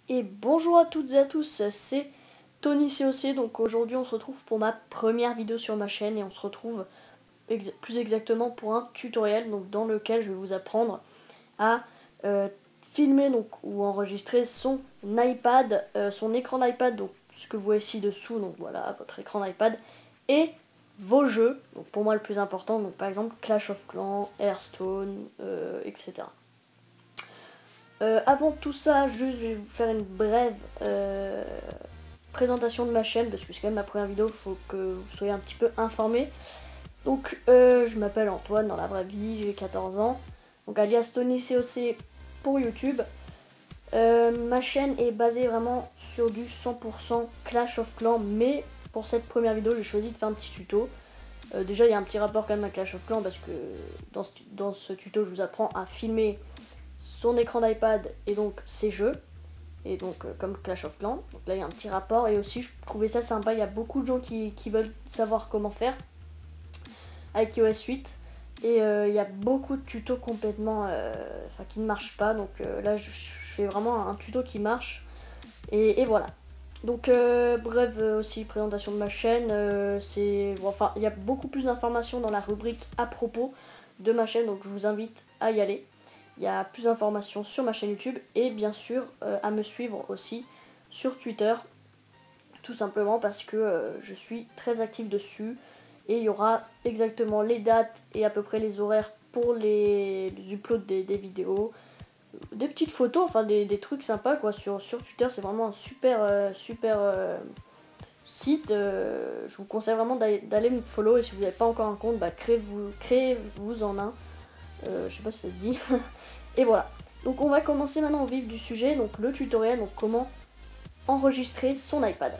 Et bonjour à toutes et à tous, c'est Tony COC. Donc aujourd'hui on se retrouve pour ma première vidéo sur ma chaîne et on se retrouve plus exactement pour un tutoriel donc, dans lequel je vais vous apprendre à filmer ou enregistrer son iPad, son écran d'iPad, donc ce que vous voyez ci-dessous, donc voilà votre écran d'iPad, et vos jeux, donc pour moi le plus important, donc par exemple Clash of Clans, Hearthstone, etc. Avant tout ça, juste je vais vous faire une brève présentation de ma chaîne parce que c'est quand même ma première vidéo, il faut que vous soyez un petit peu informés. Donc je m'appelle Antoine dans la vraie vie, j'ai 14 ans, donc alias Tony COC pour YouTube. Ma chaîne est basée vraiment sur du 100% Clash of Clans, mais pour cette première vidéo j'ai choisi de faire un petit tuto. Déjà il y a un petit rapport quand même à Clash of Clans parce que dans ce tuto je vous apprends à filmer son écran d'iPad et donc ses jeux, et donc comme Clash of Clans. Donc là il y a un petit rapport, et aussi je trouvais ça sympa, il y a beaucoup de gens qui veulent savoir comment faire avec iOS 8, et il y a beaucoup de tutos complètement qui ne marchent pas, donc là je fais vraiment un tuto qui marche, et voilà. Donc bref, aussi présentation de ma chaîne, il y a beaucoup plus d'informations dans la rubrique à propos de ma chaîne, donc je vous invite à y aller. Il y a plus d'informations sur ma chaîne YouTube, et bien sûr à me suivre aussi sur Twitter, tout simplement parce que je suis très active dessus, et il y aura exactement les dates et à peu près les horaires pour les uploads des vidéos, des petites photos, enfin des trucs sympas quoi. Sur Twitter, c'est vraiment un super site. Je vous conseille vraiment d'aller me follow, et si vous n'avez pas encore un compte, bah créez-vous en un. Je sais pas si ça se dit. Et voilà. Donc on va commencer maintenant au vif du sujet, donc le tutoriel, donc comment enregistrer son iPad.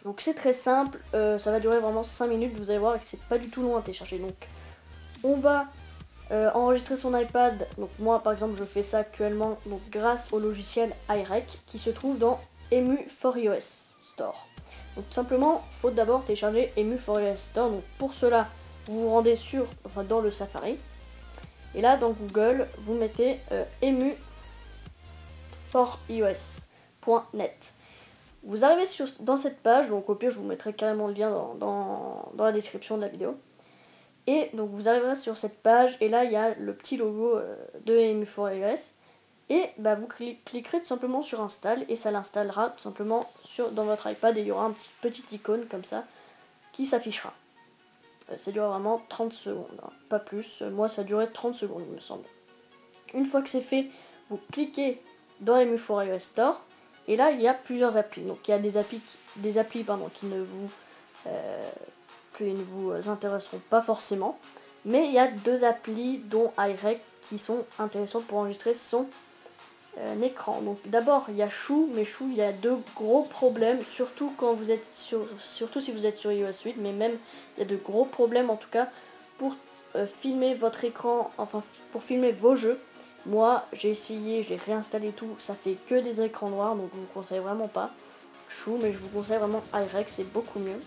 Donc c'est très simple, ça va durer vraiment 5 minutes, vous allez voir que c'est pas du tout long à télécharger. Donc on va enregistrer son iPad, donc moi par exemple je fais ça actuellement donc grâce au logiciel iRec qui se trouve dans EMU4iOS Store. Donc tout simplement, il faut d'abord télécharger EMU4iOS Store. Donc pour cela, vous vous rendez dans le Safari. Et là, dans Google, vous mettez emu4ios.net. Vous arrivez dans cette page, donc au pire, je vous mettrai carrément le lien dans la description de la vidéo. Et donc vous arriverez sur cette page, et là, il y a le petit logo de emu4ios. Et bah, vous cliquerez tout simplement sur Install, et ça l'installera tout simplement dans votre iPad, et il y aura un petit icône comme ça qui s'affichera. Ça dure vraiment 30 secondes, hein, pas plus. Moi, ça durait 30 secondes, il me semble. Une fois que c'est fait, vous cliquez dans EMU4iOS Store, et là, il y a plusieurs applis. Donc, il y a des applis qui ne vous intéresseront pas forcément, mais il y a deux applis, dont iRec, qui sont intéressantes pour enregistrer son écran. Donc d'abord il y a Chou, mais Chou, il y a deux gros problèmes, surtout si vous êtes sur iOS 8, mais même il y a de gros problèmes en tout cas pour filmer votre écran, enfin pour filmer vos jeux. Moi j'ai essayé, je l'ai réinstallé tout, ça fait que des écrans noirs, donc je vous conseille vraiment pas Chou, mais je vous conseille vraiment iRec, c'est beaucoup mieux.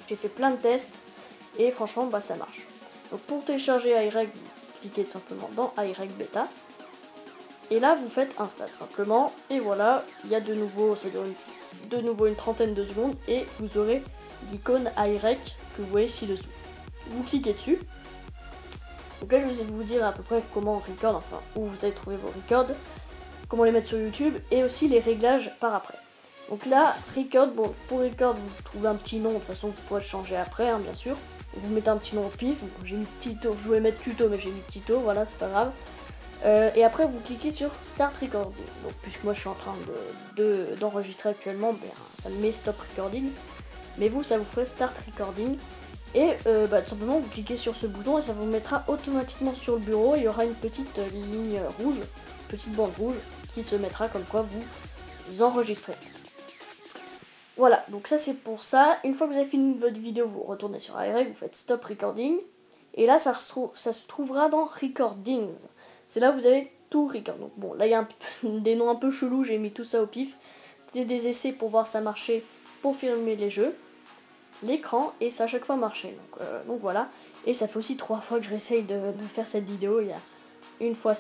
J'ai fait plein de tests et franchement bah ça marche. Donc pour télécharger iRec, vous cliquez tout simplement dans iRec Beta. Et là, vous faites Install simplement, et voilà, il y a de nouveau, ça dure de nouveau une trentaine de secondes, et vous aurez l'icône iRec que vous voyez ci-dessous. Vous cliquez dessus. Donc là, je vais vous dire à peu près comment on record, enfin, où vous allez trouver vos records, comment les mettre sur YouTube, et aussi les réglages par après. Donc là, record, bon, pour record, vous trouvez un petit nom, de toute façon, vous pourrez le changer après, hein, bien sûr. Vous mettez un petit nom au pif, j'ai mis Tito, je voulais mettre tuto, mais j'ai mis Tito, voilà, c'est pas grave. Et après vous cliquez sur Start Recording. Donc puisque moi je suis en train d'enregistrer actuellement, ben, ça me met Stop Recording. Mais vous, ça vous ferait Start Recording. Et tout simplement vous cliquez sur ce bouton, et ça vous mettra automatiquement sur le bureau. Il y aura une petite ligne rouge, une petite bande rouge qui se mettra comme quoi vous enregistrez. Voilà, donc ça c'est pour ça. Une fois que vous avez fini votre vidéo, vous retournez sur iRec, vous faites Stop Recording. Et là ça se trouvera dans Recordings. C'est là où vous avez tout record. Donc bon, là il y a des noms un peu chelous, j'ai mis tout ça au pif. C'était des essais pour voir ça marchait, pour filmer les jeux, l'écran, et ça a chaque fois marché. Donc voilà. Et ça fait aussi 3 fois que je réessaye de faire cette vidéo. Il y a une fois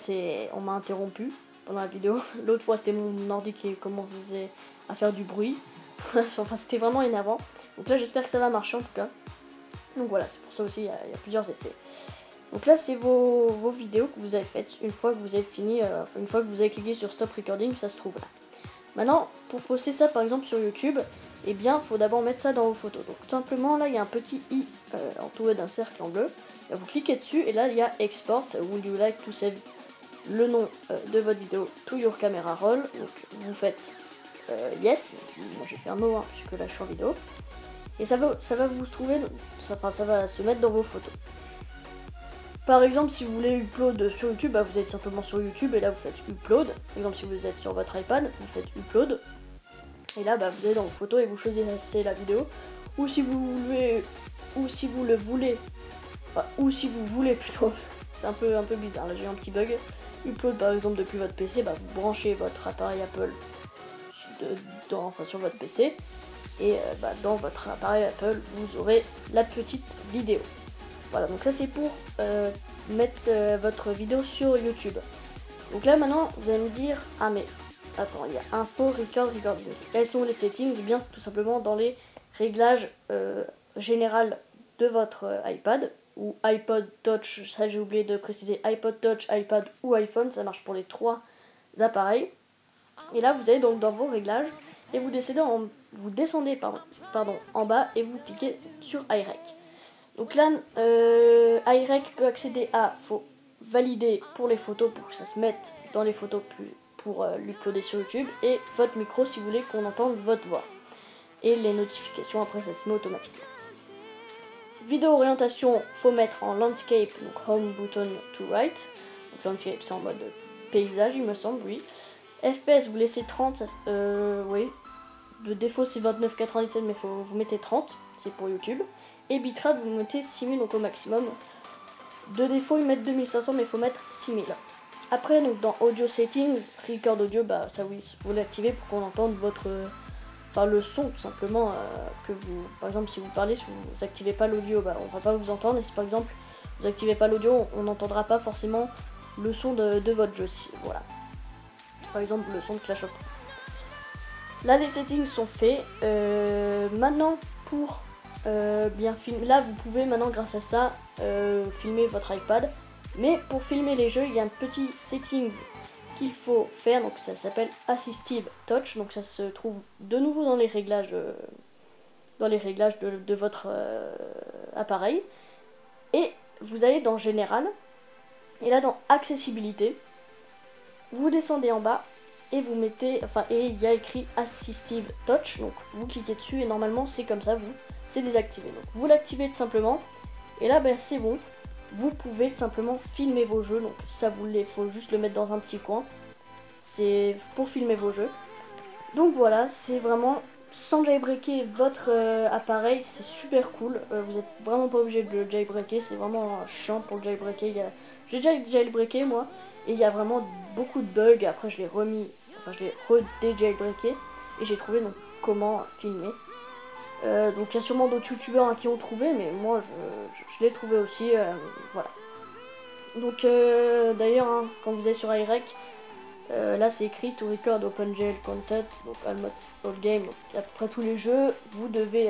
on m'a interrompu, pendant la vidéo. L'autre fois c'était mon ordi qui commençait à faire du bruit. Enfin c'était vraiment énervant. Donc là j'espère que ça va marcher en tout cas. Donc voilà, c'est pour ça aussi il y a plusieurs essais. Donc là c'est vos vidéos que vous avez faites une fois que vous avez fini, une fois que vous avez cliqué sur stop recording, ça se trouve là. Maintenant pour poster ça par exemple sur YouTube, eh bien il faut d'abord mettre ça dans vos photos. Donc tout simplement là il y a un petit i entouré d'un cercle en bleu. Là, vous cliquez dessus et là il y a export, would you like to save le nom de votre vidéo to your camera roll. Donc vous faites yes, moi j'ai fait un no puisque là je suis en vidéo. Et ça va vous trouver, ça va se mettre dans vos photos. Par exemple, si vous voulez upload sur YouTube, bah, vous êtes simplement sur YouTube et là vous faites upload. Par exemple, si vous êtes sur votre iPad, vous faites upload. Et là, bah, vous allez dans vos photos et vous choisissez la vidéo. Ou si vous voulez plutôt. C'est un peu bizarre, là j'ai eu un petit bug. Upload par exemple depuis votre PC, bah, vous branchez votre appareil Apple sur votre PC. Et dans votre appareil Apple, vous aurez la petite vidéo. Voilà, donc ça c'est pour mettre votre vidéo sur YouTube. Donc là maintenant, vous allez me dire, ah mais attends, il y a info, recording. Quels sont les settings? Eh bien c'est tout simplement dans les réglages général de votre iPad ou iPod Touch, ça j'ai oublié de préciser, iPod Touch, iPad ou iPhone, ça marche pour les trois appareils. Et là vous allez donc dans vos réglages et vous descendez en bas et vous cliquez sur iRec. Donc là, iRec peut accéder à, faut valider pour les photos pour que ça se mette dans les photos pour l'uploader sur YouTube, et votre micro si vous voulez qu'on entende votre voix. Et les notifications après ça se met automatiquement. Vidéo orientation, faut mettre en landscape, donc home button to right. Donc landscape c'est en mode paysage il me semble, oui. FPS vous laissez 30, oui. De défaut c'est 29,97 mais vous mettez 30, c'est pour YouTube. Et bitrate vous mettez 6000 donc au maximum. De défaut ils mettent 2500 mais il faut mettre 6000. Après donc dans audio settings, record audio, bah ça oui, vous l'activez pour qu'on entende votre le son tout simplement que vous, par exemple si vous parlez, si vous activez pas l'audio, bah on va pas vous entendre, et si par exemple vous activez pas l'audio, on n'entendra pas forcément le son de votre jeu, voilà. Par exemple le son de Clash of Clans. Là les settings sont faits. Maintenant pour bien filmer, là vous pouvez maintenant grâce à ça filmer votre iPad, mais pour filmer les jeux il y a un petit settings qu'il faut faire, donc ça s'appelle Assistive Touch, donc ça se trouve de nouveau dans les réglages de votre appareil, et vous allez dans Général, et là dans Accessibilité, vous descendez en bas, et vous mettez, et il y a écrit Assistive Touch, donc vous cliquez dessus, et normalement c'est comme ça, c'est désactivé, donc vous l'activez tout simplement, et là ben c'est bon. Vous pouvez tout simplement filmer vos jeux, donc ça il faut juste le mettre dans un petit coin, c'est pour filmer vos jeux. Donc voilà, c'est vraiment sans jailbreaker votre appareil, c'est super cool, vous êtes vraiment pas obligé de le jailbreaker, c'est vraiment chiant pour le jailbreaker, j'ai déjà jailbreaké moi, et il y a vraiment beaucoup de bugs, après je l'ai re-jailbreaké, et j'ai trouvé donc comment filmer. Donc il y a sûrement d'autres youtubeurs qui ont trouvé, mais moi je l'ai trouvé aussi, voilà. Donc d'ailleurs quand vous êtes sur iRec, là c'est écrit to record OpenGL content, donc almost all game, donc après tous les jeux vous devez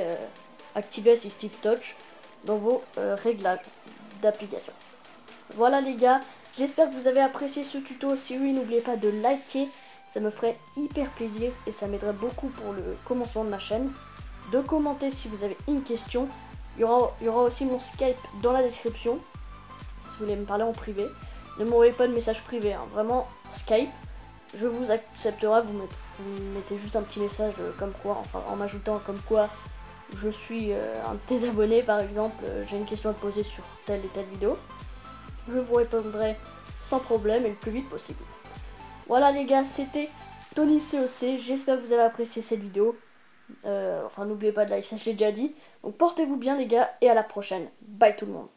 activer Assistive Touch dans vos réglages d'application. Voilà les gars, j'espère que vous avez apprécié ce tuto. Si oui, n'oubliez pas de liker, ça me ferait hyper plaisir et ça m'aiderait beaucoup pour le commencement de ma chaîne. De commenter si vous avez une question. Il y aura aussi mon Skype dans la description si vous voulez me parler en privé. Ne m'envoyez pas de message privé, hein. Vraiment Skype, je vous accepterai, vous mettez juste un petit message comme quoi, en m'ajoutant comme quoi je suis un de tes abonnés par exemple, j'ai une question à te poser sur telle et telle vidéo. Je vous répondrai sans problème et le plus vite possible. Voilà les gars, c'était Tony COC, j'espère que vous avez apprécié cette vidéo. N'oubliez pas de liker, ça je l'ai déjà dit. Donc portez-vous bien les gars et à la prochaine. Bye tout le monde.